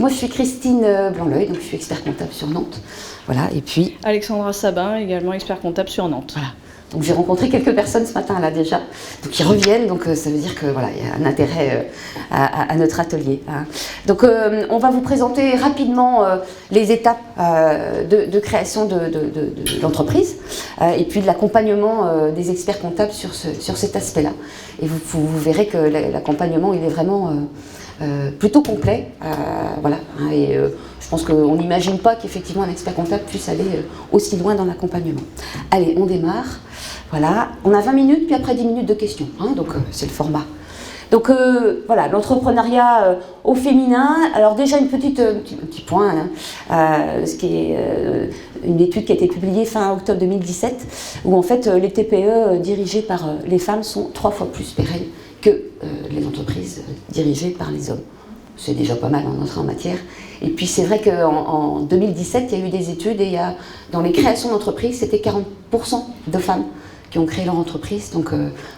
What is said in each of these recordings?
Moi, je suis Christine Blanc-L'Oeil, donc je suis expert comptable sur Nantes. Voilà, et puis... Alexandra Sabin, également expert comptable sur Nantes. Voilà. Donc j'ai rencontré quelques personnes ce matin là déjà, donc ils reviennent, donc ça veut dire que voilà, il y a un intérêt à notre atelier. Hein. Donc on va vous présenter rapidement les étapes de création de l'entreprise et puis de l'accompagnement des experts comptables sur cet aspect-là. Et vous verrez que l'accompagnement il est vraiment plutôt complet, voilà. Hein, et je pense qu'on n'imagine pas qu'effectivement un expert comptable puisse aller aussi loin dans l'accompagnement. Allez, on démarre. Voilà, on a 20 minutes, puis après 10 minutes de questions, hein, donc c'est le format. Donc voilà, l'entrepreneuriat au féminin. Alors déjà un petit point, hein, ce qui est une étude qui a été publiée fin octobre 2017, où en fait les TPE dirigées par les femmes sont 3 fois plus pérennes que les entreprises dirigées par les hommes. C'est déjà pas mal en entrée en matière. Et puis c'est vrai qu'en 2017, il y a eu des études et dans les créations d'entreprises, c'était 40% de femmes qui ont créé leur entreprise. Donc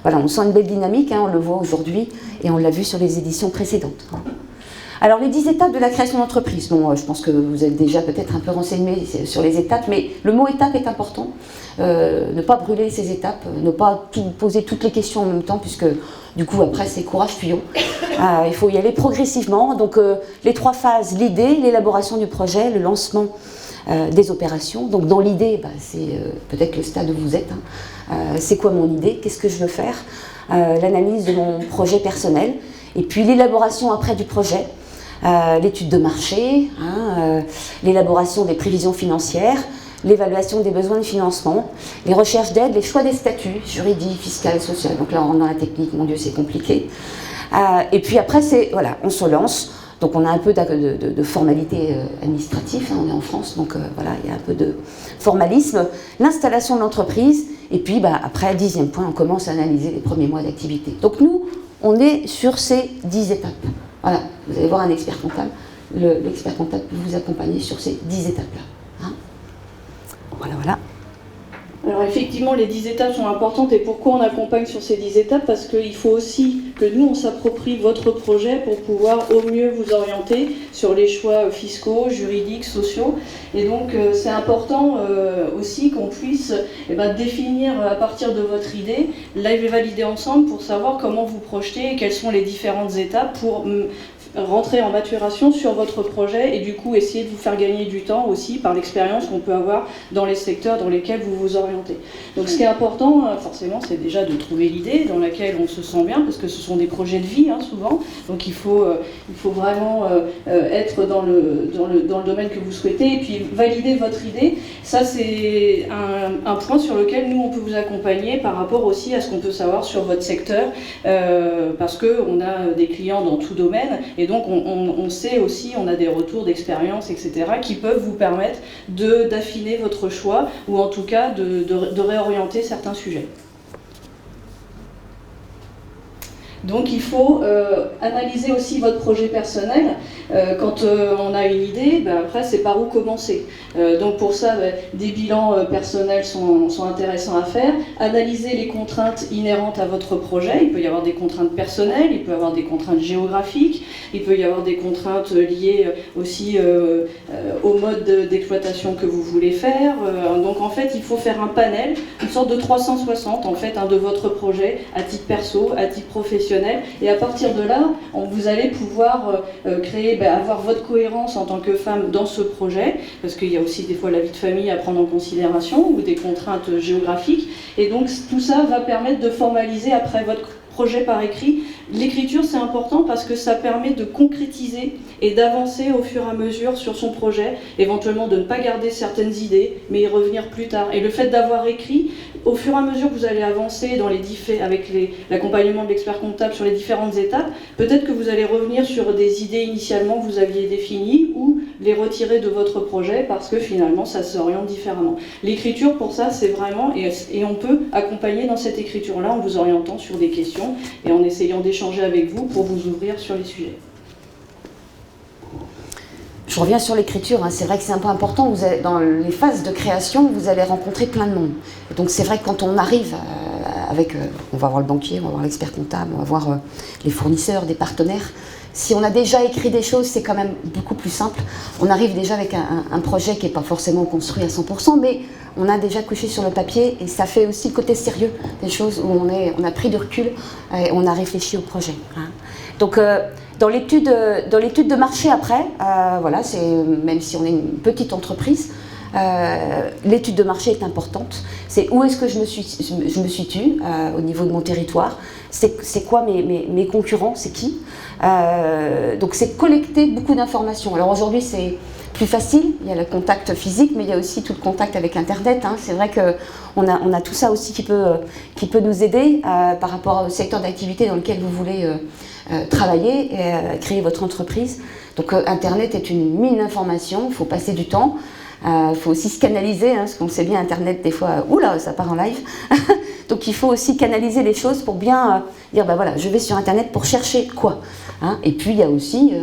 voilà, on sent une belle dynamique, hein, on le voit aujourd'hui et on l'a vu sur les éditions précédentes. Alors les 10 étapes de la création d'entreprise, bon, je pense que vous êtes déjà peut-être un peu renseigné sur les étapes, mais le mot étape est important. Ne pas brûler ces étapes, ne pas poser toutes les questions en même temps, puisque du coup après c'est courage fuyons. Il faut y aller progressivement. Donc les 3 phases, l'idée, l'élaboration du projet, le lancement des opérations. Donc dans l'idée, c'est peut-être le stade où vous êtes. Hein. C'est quoi mon idée? Qu'est-ce que je veux faire? L'analyse de mon projet personnel. Et puis l'élaboration après du projet. L'étude de marché, hein, l'élaboration des prévisions financières, l'évaluation des besoins de financement, les recherches d'aide, les choix des statuts, juridiques, fiscal, social. Donc là, on rentre dans la technique, mon Dieu, c'est compliqué. Et puis après, voilà, on se lance. Donc on a un peu de formalité administrative, hein, on est en France, donc voilà, il y a un peu de formalisme. L'installation de l'entreprise, et puis après, 10e point, on commence à analyser les premiers mois d'activité. Donc nous, on est sur ces 10 étapes. Voilà, vous allez voir un expert comptable. L'expert comptable peut vous accompagner sur ces 10 étapes-là. Hein, voilà. Alors effectivement, les 10 étapes sont importantes. Et pourquoi on accompagne sur ces 10 étapes? Parce qu'il faut aussi que nous, on s'approprie votre projet pour pouvoir au mieux vous orienter sur les choix fiscaux, juridiques, sociaux. Et donc c'est important aussi qu'on puisse définir à partir de votre idée, la valider ensemble pour savoir comment vous projetez et quelles sont les différentes étapes pour rentrer en maturation sur votre projet et du coup essayer de vous faire gagner du temps aussi par l'expérience qu'on peut avoir dans les secteurs dans lesquels vous vous orientez. Donc ce qui est important forcément c'est déjà de trouver l'idée dans laquelle on se sent bien parce que ce sont des projets de vie hein, souvent, donc il faut vraiment être dans le domaine que vous souhaitez et puis valider votre idée. Ça c'est un point sur lequel nous on peut vous accompagner par rapport aussi à ce qu'on peut savoir sur votre secteur parce qu'on a des clients dans tout domaine. Et donc on sait aussi, on a des retours d'expérience, etc., qui peuvent vous permettre d'affiner votre choix ou en tout cas de réorienter certains sujets. Donc il faut analyser aussi votre projet personnel. Quand on a une idée, après c'est par où commencer. Donc pour ça, des bilans personnels sont intéressants à faire. Analyser les contraintes inhérentes à votre projet. Il peut y avoir des contraintes personnelles, il peut y avoir des contraintes géographiques, il peut y avoir des contraintes liées aussi au mode d'exploitation que vous voulez faire. Donc en fait, il faut faire un panel, une sorte de 360 en fait, de votre projet à titre perso, à titre professionnel. Et à partir de là, vous allez pouvoir créer, avoir votre cohérence en tant que femme dans ce projet, parce qu'il y a aussi des fois la vie de famille à prendre en considération ou des contraintes géographiques. Et donc tout ça va permettre de formaliser après votre projet par écrit. L'écriture c'est important parce que ça permet de concrétiser et d'avancer au fur et à mesure sur son projet, éventuellement de ne pas garder certaines idées mais y revenir plus tard. Et le fait d'avoir écrit, au fur et à mesure que vous allez avancer dans avec l'accompagnement de l'expert comptable sur les différentes étapes, peut-être que vous allez revenir sur des idées initialement que vous aviez définies ou les retirer de votre projet parce que finalement ça s'oriente différemment. L'écriture pour ça c'est vraiment, et on peut accompagner dans cette écriture-là en vous orientant sur des questions et en essayant d'échanger avec vous pour vous ouvrir sur les sujets. Je reviens sur l'écriture, hein. C'est vrai que c'est un peu important, dans les phases de création, vous allez rencontrer plein de monde. Et donc c'est vrai que quand on arrive à avec, on va voir le banquier, on va voir l'expert comptable, on va voir les fournisseurs, des partenaires. Si on a déjà écrit des choses, c'est quand même beaucoup plus simple. On arrive déjà avec un projet qui n'est pas forcément construit à 100%, mais on a déjà couché sur le papier et ça fait aussi le côté sérieux des choses où on a pris du recul et on a réfléchi au projet. Hein. Donc, dans l'étude de marché après, voilà, même si on est une petite entreprise, l'étude de marché est importante. C'est où est-ce que je me situe au niveau de mon territoire. C'est quoi mes concurrents, c'est qui. Donc c'est collecter beaucoup d'informations. Alors aujourd'hui c'est plus facile, il y a le contact physique, mais il y a aussi tout le contact avec Internet. Hein. C'est vrai qu'on a tout ça aussi qui peut nous aider par rapport au secteur d'activité dans lequel vous voulez travailler et créer votre entreprise. Donc Internet est une mine d'informations, il faut passer du temps. Il faut aussi se canaliser, hein, parce qu'on sait bien Internet des fois, oula, ça part en live. Donc il faut aussi canaliser les choses pour bien dire, bah voilà, je vais sur Internet pour chercher quoi. Hein. Et puis il y a aussi,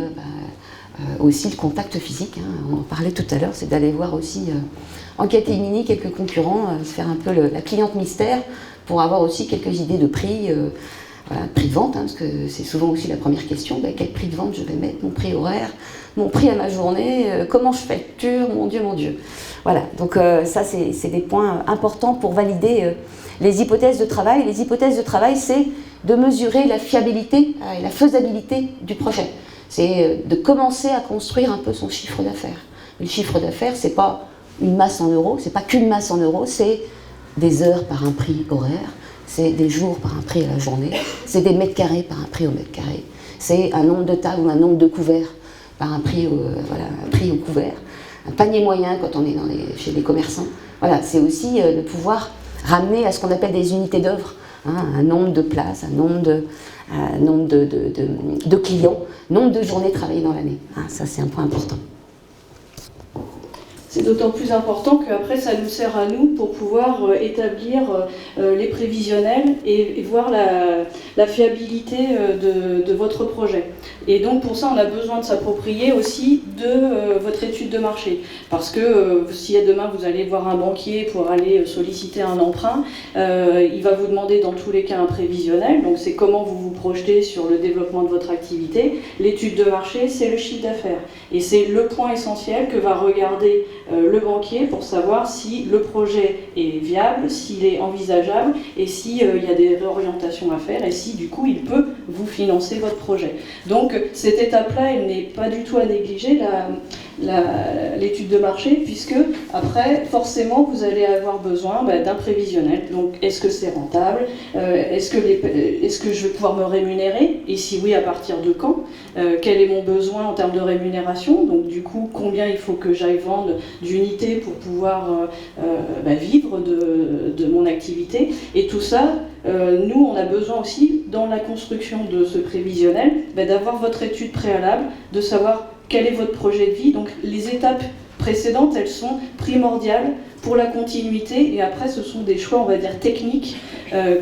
aussi le contact physique, hein, on en parlait tout à l'heure, c'est d'aller voir aussi en catégorie quelques concurrents, se faire un peu la cliente mystère pour avoir aussi quelques idées de prix. Voilà, prix de vente, hein, parce que c'est souvent aussi la première question, ben, quel prix de vente je vais mettre, mon prix horaire, mon prix à ma journée, comment je facture, mon Dieu, mon Dieu. Voilà, donc ça c'est des points importants pour valider les hypothèses de travail. Les hypothèses de travail, c'est de mesurer la fiabilité et la faisabilité du projet. C'est de commencer à construire un peu son chiffre d'affaires. Le chiffre d'affaires, c'est pas une masse en euros, c'est pas qu'une masse en euros, c'est des heures par un prix horaire, c'est des jours par un prix à la journée, c'est des mètres carrés par un prix au mètre carré, c'est un nombre de tables ou un nombre de couverts par un prix au couvert, un panier moyen quand on est chez les commerçants. Voilà, c'est aussi de pouvoir ramener à ce qu'on appelle des unités d'œuvre, hein, un nombre de places, un nombre de clients, nombre de journées travaillées dans l'année. Hein, ça c'est un point important. C'est d'autant plus important qu'après, ça nous sert à nous pour pouvoir établir les prévisionnels et voir la fiabilité de votre projet. Et donc, pour ça, on a besoin de s'approprier aussi de votre étude de marché. Parce que si demain, vous allez voir un banquier pour aller solliciter un emprunt, il va vous demander dans tous les cas un prévisionnel. Donc, c'est comment vous vous projetez sur le développement de votre activité. L'étude de marché, c'est le chiffre d'affaires. Et c'est le point essentiel que va regarder le banquier pour savoir si le projet est viable, s'il est envisageable et s'il y a des réorientations à faire et si du coup il peut vous financer votre projet. Donc cette étape-là, elle n'est pas du tout à négliger, l'étude de marché, puisque après, forcément, vous allez avoir besoin d'un prévisionnel. Donc, est-ce que c'est rentable ? Est-ce que je vais pouvoir me rémunérer ? Et si oui, à partir de quand ? Quel est mon besoin en termes de rémunération ? Donc, du coup, combien il faut que j'aille vendre d'unités pour pouvoir vivre de mon activité ? Et tout ça, nous, on a besoin aussi, dans la construction de ce prévisionnel, d'avoir votre étude préalable, de savoir quel est votre projet de vie. Donc les étapes précédentes, elles sont primordiales pour la continuité et après ce sont des choix, on va dire, techniques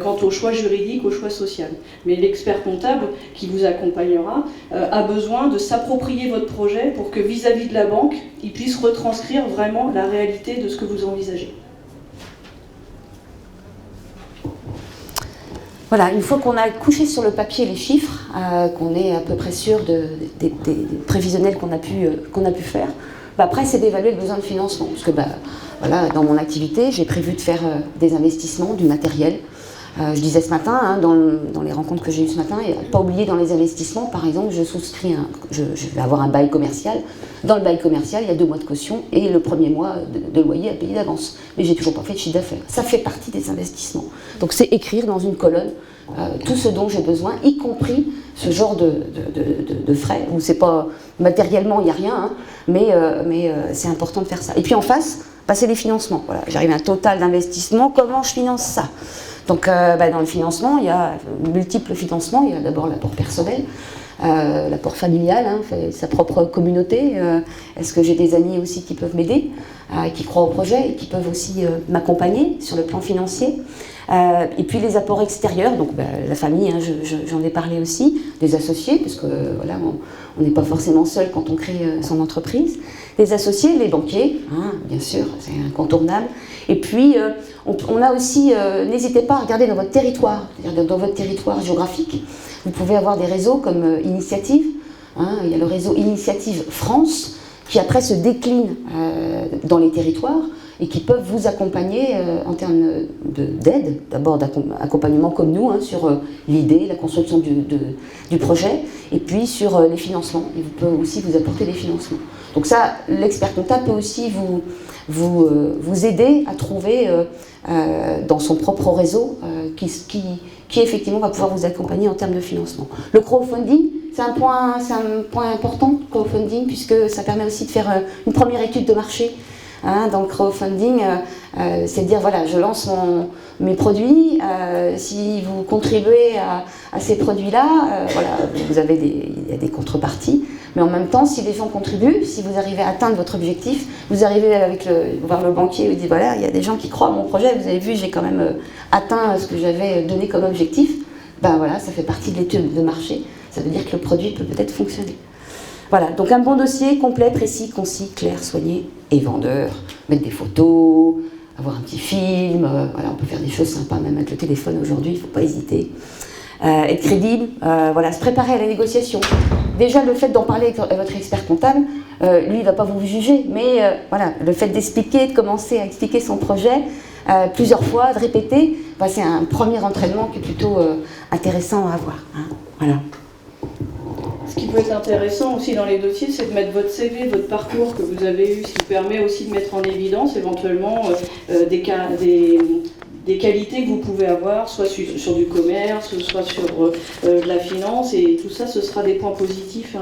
quant au choix juridique, au choix social. Mais l'expert comptable qui vous accompagnera a besoin de s'approprier votre projet pour que vis-à-vis de la banque, il puisse retranscrire vraiment la réalité de ce que vous envisagez. Voilà, une fois qu'on a couché sur le papier les chiffres, qu'on est à peu près sûr des prévisionnels qu'on a pu faire, après c'est d'évaluer le besoin de financement. Parce que voilà, dans mon activité, j'ai prévu de faire des investissements, du matériel. Je disais ce matin, hein, dans les rencontres que j'ai eues ce matin, et pas oublier dans les investissements, par exemple, je vais avoir un bail commercial. Dans le bail commercial, il y a 2 mois de caution et le premier mois de loyer à payer d'avance. Mais j'ai toujours pas fait de chiffre d'affaires. Ça fait partie des investissements. Donc c'est écrire dans une colonne tout ce dont j'ai besoin, y compris ce genre de frais, où c'est pas matériellement, il n'y a rien, hein, mais c'est important de faire ça. Et puis en face, passer les financements. Voilà, j'arrive à un total d'investissement, comment je finance ça ? Donc dans le financement, il y a multiples financements. Il y a d'abord l'apport personnel, l'apport familial, hein, sa propre communauté. Est-ce que j'ai des amis aussi qui peuvent m'aider, qui croient au projet et qui peuvent aussi m'accompagner sur le plan financier. Et puis les apports extérieurs, donc la famille, hein, j'en ai parlé aussi, des associés, parce que voilà, on n'est pas forcément seul quand on crée son entreprise. Les associés, les banquiers, hein, bien sûr, c'est incontournable. Et puis, on a aussi, n'hésitez pas à regarder dans votre territoire, c'est-à-dire dans votre territoire géographique. Vous pouvez avoir des réseaux comme Initiative. Il y a le réseau Initiative France, qui après se décline dans les territoires et qui peuvent vous accompagner en termes d'aide, d'abord d'accompagnement comme nous, sur l'idée, la construction du projet, et puis sur les financements. Et vous pouvez aussi vous apporter des financements. Donc ça, l'expert comptable peut aussi vous aider à trouver dans son propre réseau qui effectivement va pouvoir vous accompagner en termes de financement. Le crowdfunding, c'est un point important, le crowdfunding, puisque ça permet aussi de faire une première étude de marché. Dans le crowdfunding, c'est de dire voilà, je lance mes produits, si vous contribuez à ces produits-là, voilà, il y a des contreparties, mais en même temps, si les gens contribuent, si vous arrivez à atteindre votre objectif, vous arrivez voir le banquier et vous dites voilà, il y a des gens qui croient à mon projet, vous avez vu, j'ai quand même atteint ce que j'avais donné comme objectif, ben voilà, ça fait partie de l'étude de marché, ça veut dire que le produit peut peut-être fonctionner. Voilà, donc un bon dossier complet, précis, concis, clair, soigné et vendeur. Mettre des photos, avoir un petit film, voilà, on peut faire des choses sympas même avec le téléphone aujourd'hui, il ne faut pas hésiter. Être crédible, voilà, se préparer à la négociation. Déjà, le fait d'en parler avec votre expert comptable, lui, il ne va pas vous juger, mais voilà, le fait d'expliquer, de commencer à expliquer son projet plusieurs fois, de répéter, c'est un premier entraînement qui est plutôt intéressant à avoir. Voilà. Ce qui peut être intéressant aussi dans les dossiers, c'est de mettre votre CV, votre parcours que vous avez eu, ce qui permet aussi de mettre en évidence éventuellement des qualités que vous pouvez avoir, soit sur du commerce, soit sur de la finance, et tout ça, ce sera des points positifs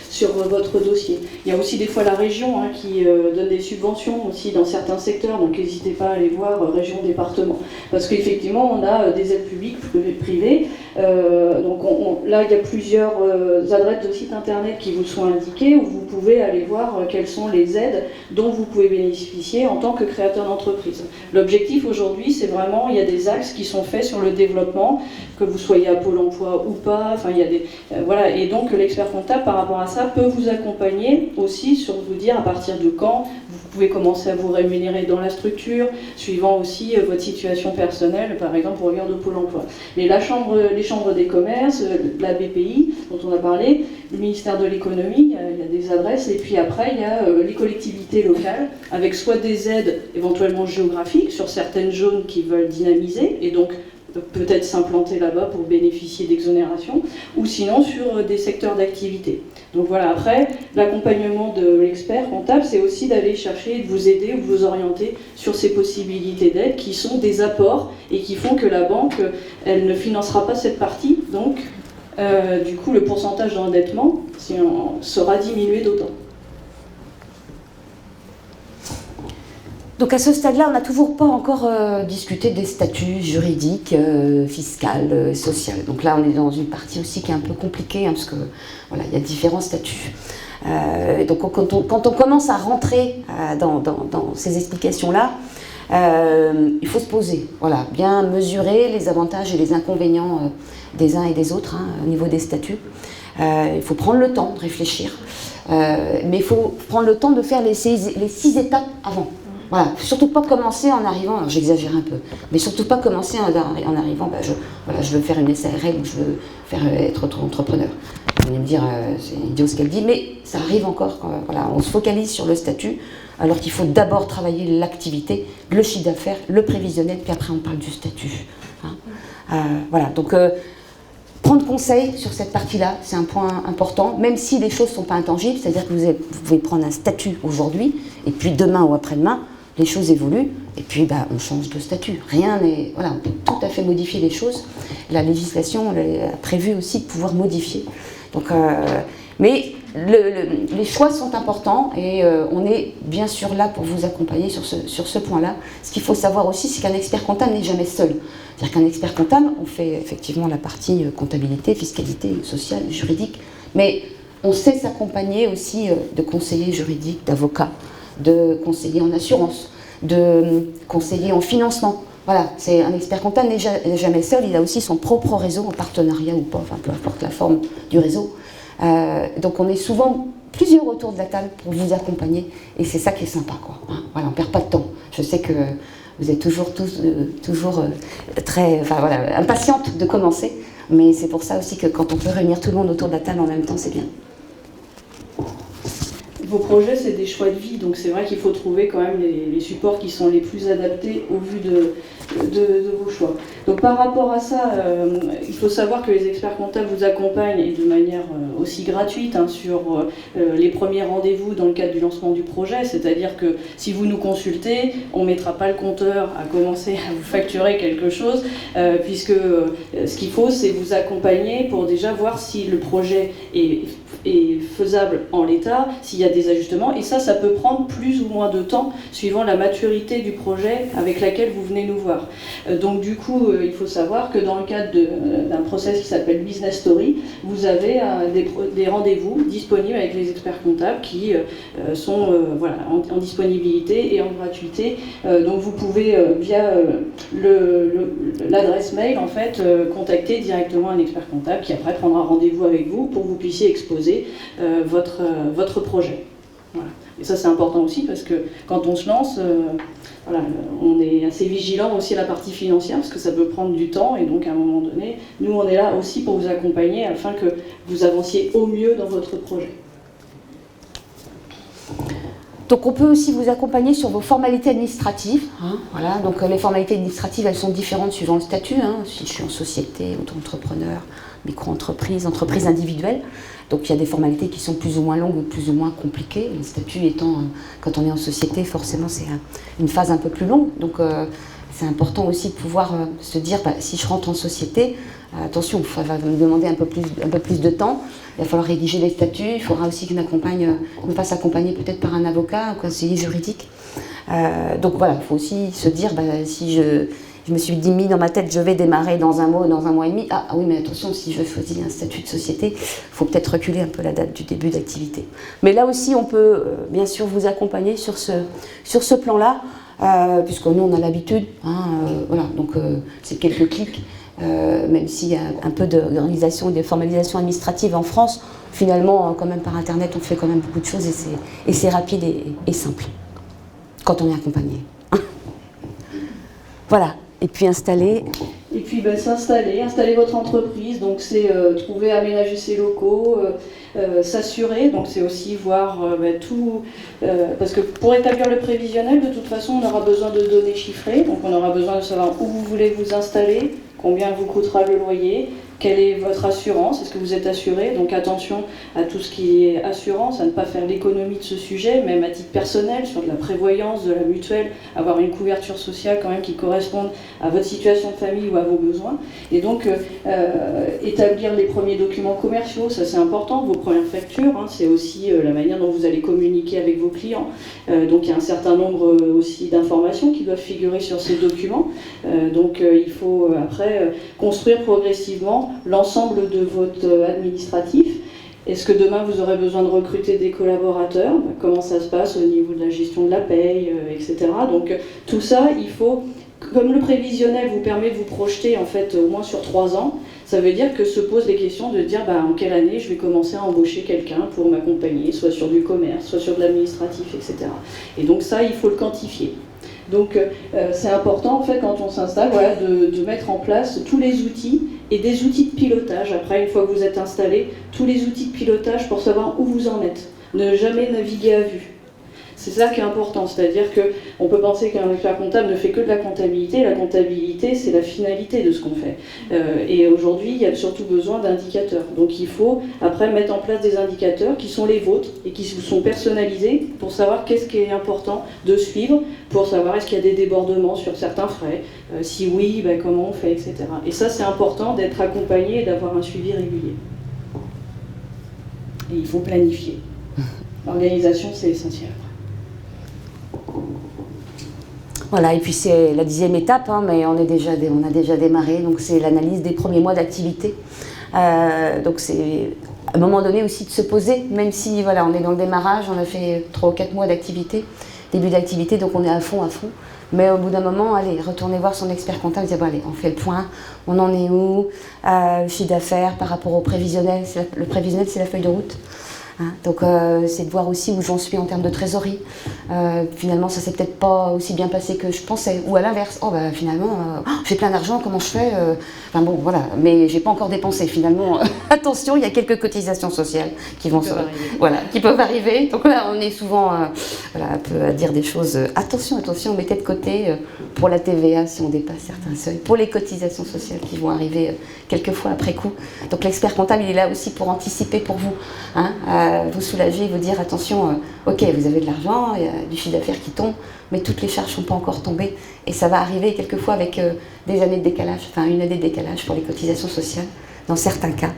sur votre dossier. Il y a aussi des fois la région qui donne des subventions aussi dans certains secteurs, donc n'hésitez pas à aller voir région, département. Parce qu'effectivement, on a des aides publiques, privées, donc là, il y a plusieurs adresses de sites internet qui vous sont indiquées, où vous pouvez aller voir quelles sont les aides dont vous pouvez bénéficier en tant que créateur d'entreprise. L'objectif aujourd'hui, c'est vraiment, il y a des axes qui sont faits sur le développement, que vous soyez à Pôle emploi ou pas, enfin il y a des voilà, et donc l'expert comptable par rapport à ça peut vous accompagner aussi sur vous dire à partir de quand vous pouvez commencer à vous rémunérer dans la structure, suivant aussi votre situation personnelle, par exemple au regard de Pôle emploi. Mais les chambres des commerces, la BPI dont on a parlé, le ministère de l'économie, il y a des adresses, et puis après il y a les collectivités locales avec soit des aides éventuellement géographiques sur certaines zones qui veulent dynamiser et donc peut-être s'implanter là-bas pour bénéficier d'exonération, ou sinon sur des secteurs d'activité. Donc voilà, après, l'accompagnement de l'expert comptable, c'est aussi d'aller chercher, de vous aider ou de vous orienter sur ces possibilités d'aide qui sont des apports et qui font que la banque, elle ne financera pas cette partie, donc du coup le pourcentage d'endettement sera diminué d'autant. Donc à ce stade-là, on n'a toujours pas encore discuté des statuts juridiques, fiscaux, sociaux. Donc là, on est dans une partie aussi qui est un peu compliquée, parce que voilà, il y a différents statuts. Donc quand on commence à rentrer dans ces explications-là, il faut se poser, voilà, bien mesurer les avantages et les inconvénients des uns et des autres au niveau des statuts. Il faut prendre le temps de réfléchir, mais il faut prendre le temps de faire les 6 étapes avant. Voilà, surtout pas commencer en arrivant, alors j'exagère un peu, mais surtout pas commencer en arrivant, je veux faire une SARL ou je veux être entrepreneur. Vous allez me dire, c'est idiot ce qu'elle dit, mais ça arrive encore quand voilà, on se focalise sur le statut, alors qu'il faut d'abord travailler l'activité, le chiffre d'affaires, le prévisionnel, puis après on parle du statut. Voilà, donc prendre conseil sur cette partie-là, c'est un point important, même si les choses ne sont pas intangibles, c'est-à-dire que vous pouvez prendre un statut aujourd'hui, et puis demain ou après-demain, les choses évoluent, et puis on change de statut. Rien n'est... Voilà, on peut tout à fait modifier les choses. La législation a prévu aussi de pouvoir modifier. Donc, mais les choix sont importants, et on est bien sûr là pour vous accompagner sur ce point-là. Ce qu'il faut savoir aussi, c'est qu'un expert comptable n'est jamais seul. C'est-à-dire qu'un expert comptable, on fait effectivement la partie comptabilité, fiscalité, sociale, juridique, mais on sait s'accompagner aussi de conseillers juridiques, d'avocats, de conseiller en assurance, de conseiller en financement. Voilà, c'est un expert comptable n'est jamais seul, il a aussi son propre réseau en partenariat ou pas, enfin peu importe la forme du réseau. Donc on est souvent plusieurs autour de la table pour vous accompagner, et c'est ça qui est sympa, quoi. Voilà, on ne perd pas de temps. Je sais que vous êtes toujours très impatientes de commencer, mais c'est pour ça aussi que quand on peut réunir tout le monde autour de la table en même temps, c'est bien. Vos projets, c'est des choix de vie, donc c'est vrai qu'il faut trouver quand même les supports qui sont les plus adaptés au vu de vos choix. Donc par rapport à ça, il faut savoir que les experts comptables vous accompagnent et de manière aussi gratuite sur les premiers rendez-vous dans le cadre du lancement du projet, c'est-à-dire que si vous nous consultez, on ne mettra pas le compteur à commencer à vous facturer quelque chose, puisque ce qu'il faut, c'est vous accompagner pour déjà voir si le projet est faisable en l'état, s'il y a des ajustements, et ça peut prendre plus ou moins de temps suivant la maturité du projet avec laquelle vous venez nous voir. Donc du coup, il faut savoir que dans le cadre d'un process qui s'appelle Business Story, vous avez des rendez-vous disponibles avec les experts comptables qui sont en disponibilité et en gratuité. Donc vous pouvez via l'adresse mail en fait contacter directement un expert comptable qui après prendra rendez-vous avec vous pour que vous puissiez exposer votre projet. Voilà. Et ça c'est important aussi parce que quand on se lance, on est assez vigilant aussi à la partie financière parce que ça peut prendre du temps et donc à un moment donné, nous on est là aussi pour vous accompagner afin que vous avanciez au mieux dans votre projet. Donc on peut aussi vous accompagner sur vos formalités administratives. Voilà. Donc les formalités administratives, elles sont différentes suivant le statut. Si je suis en société, auto-entrepreneur, micro-entreprise, entreprise individuelle. Donc il y a des formalités qui sont plus ou moins longues ou plus ou moins compliquées. Le statut étant, quand on est en société, forcément c'est une phase un peu plus longue. Donc c'est important aussi de pouvoir se dire, si je rentre en société, attention, ça va me demander un peu plus de temps. Il va falloir rédiger les statuts, il faudra aussi qu'on me fasse accompagner peut-être par un avocat, un conseiller juridique. Donc voilà, il faut aussi se dire, si je me suis mis dans ma tête, je vais démarrer dans un mois et demi. Ah oui, mais attention, si je choisis un statut de société, il faut peut-être reculer un peu la date du début d'activité. Mais là aussi, on peut bien sûr vous accompagner sur ce plan-là, puisque nous, on a l'habitude. Voilà, donc c'est quelques clics. Même s'il y a un peu d'organisation et de formalisation administrative en France, finalement, quand même par Internet, on fait quand même beaucoup de choses et c'est rapide et simple quand on est accompagné. Voilà. Et puis installer. Et puis installer votre entreprise, donc c'est trouver, aménager ses locaux, s'assurer, donc c'est aussi voir tout, parce que pour établir le prévisionnel, de toute façon, on aura besoin de données chiffrées, donc on aura besoin de savoir où vous voulez vous installer, combien vous coûtera le loyer, quelle est votre assurance, est-ce que vous êtes assuré, donc attention à tout ce qui est assurance, à ne pas faire l'économie de ce sujet, même à titre personnel, sur de la prévoyance, de la mutuelle, avoir une couverture sociale quand même qui corresponde à votre situation de famille ou à vos besoins, et donc établir les premiers documents commerciaux, ça c'est important, vos premières factures, c'est aussi la manière dont vous allez communiquer avec vos clients, donc il y a un certain nombre aussi d'informations qui doivent figurer sur ces documents, donc il faut après construire progressivement l'ensemble de votre administratif. Est-ce que demain vous aurez besoin de recruter des collaborateurs? Comment ça se passe au niveau de la gestion de la paye, etc. Donc tout ça, il faut, comme le prévisionnel vous permet de vous projeter en fait au moins sur 3 ans, ça veut dire que se posent les questions de dire en quelle année je vais commencer à embaucher quelqu'un pour m'accompagner, soit sur du commerce, soit sur de l'administratif, etc. Et donc ça, il faut le quantifier. Donc c'est important en fait quand on s'installe de mettre en place tous les outils et des outils de pilotage. Après, une fois que vous êtes installé, tous les outils de pilotage pour savoir où vous en êtes. Ne jamais naviguer à vue. C'est ça qui est important, c'est-à-dire qu'on peut penser qu'un expert comptable ne fait que de la comptabilité. La comptabilité, c'est la finalité de ce qu'on fait. Et aujourd'hui, il y a surtout besoin d'indicateurs. Donc il faut après mettre en place des indicateurs qui sont les vôtres et qui sont personnalisés pour savoir qu'est-ce qui est important de suivre, pour savoir est-ce qu'il y a des débordements sur certains frais, si oui, comment on fait, etc. Et ça, c'est important d'être accompagné et d'avoir un suivi régulier. Et il faut planifier. L'organisation, c'est essentiel. Voilà, et puis c'est la 10e étape, mais on a déjà démarré, donc c'est l'analyse des premiers mois d'activité. Donc c'est à un moment donné aussi de se poser, même si on est dans le démarrage, on a fait 3 ou 4 mois d'activité, début d'activité, donc on est à fond. Mais au bout d'un moment, allez, retournez voir son expert comptable, dire allez, on fait le point, on en est où, le chiffre d'affaires par rapport au prévisionnel, le prévisionnel c'est la feuille de route. Hein. Donc c'est de voir aussi où j'en suis en termes de trésorerie. Finalement, ça s'est peut-être pas aussi bien passé que je pensais. Ou à l'inverse, oh bah finalement, j'ai plein d'argent, comment je fais Enfin bon, voilà, mais j'ai pas encore dépensé. Finalement, attention, il y a quelques cotisations sociales qui peuvent arriver. Donc là, on est souvent un peu à dire des choses. Attention, mettez de côté pour la TVA si on dépasse certains seuils, pour les cotisations sociales qui vont arriver quelquefois après coup. Donc l'expert comptable, il est là aussi pour anticiper pour vous, hein, vous soulager, vous dire attention, ok, vous avez de l'argent, il y a du chiffre d'affaires qui tombe, mais toutes les charges ne sont pas encore tombées et ça va arriver quelquefois avec des années de décalage, enfin une année de décalage pour les cotisations sociales dans certains cas.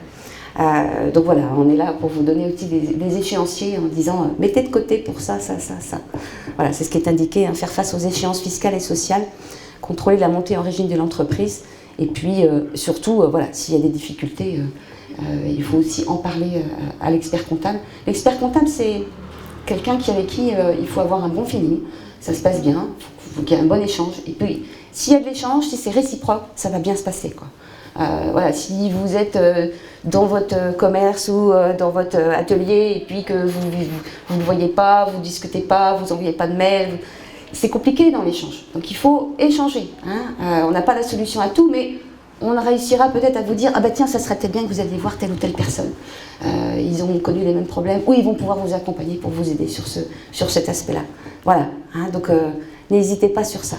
Donc voilà, on est là pour vous donner aussi des échéanciers en disant mettez de côté pour ça. Voilà, c'est ce qui est indiqué, hein, faire face aux échéances fiscales et sociales, contrôler la montée en régime de l'entreprise et puis surtout, voilà, s'il y a des difficultés, il faut aussi en parler à l'expert comptable. L'expert comptable, c'est quelqu'un avec qui il faut avoir un bon feeling, ça se passe bien, il faut qu'il y ait un bon échange. Et puis, s'il y a de l'échange, si c'est réciproque, ça va bien se passer, quoi. Voilà, si vous êtes dans votre commerce ou dans votre atelier et puis que vous ne voyez pas, vous ne discutez pas, vous n'envoyez pas de mail, c'est compliqué dans l'échange. Donc il faut échanger. Hein. On n'a pas la solution à tout, mais on réussira peut-être à vous dire « Ah bah tiens, ça serait peut-être bien que vous alliez voir telle ou telle personne. Ils ont connu les mêmes problèmes, ou ils vont pouvoir vous accompagner pour vous aider sur cet aspect-là. » Voilà, hein, donc n'hésitez pas sur ça.